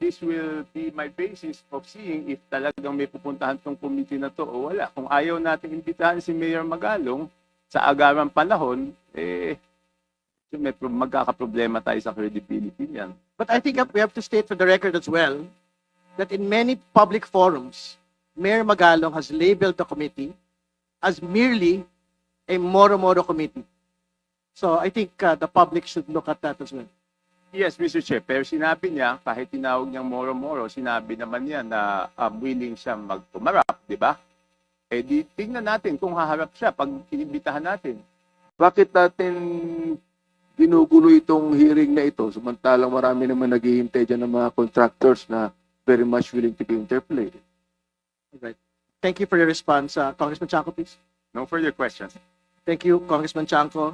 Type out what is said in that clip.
this will be my basis of seeing if talagang may pupuntahan tong committee na to o wala. Kung ayaw natin imbitahan si Mayor Magalong sa agarang panahon, magkakaproblema tayo sa credibility niyan. But I think we have to state for the record as well that in many public forums, Mayor Magalong has labeled the committee as merely a Moro-Moro committee. So I think the public should look at that as well. Yes, Mr. Chair, pero sinabi niya, kahit tinawag niyang Moro-Moro, sinabi naman niya na willing siya magtumarap, di ba? Di tingnan natin kung haharap siya pag inibitahan natin. Bakit natin ginugulo itong hearing na ito samantalang marami naman naghihintay dyan ng mga contractors na very much willing to be interpolated? Right. Thank you for your response. Congressman Chanco, please. No further questions. Thank you, Congressman Chanco.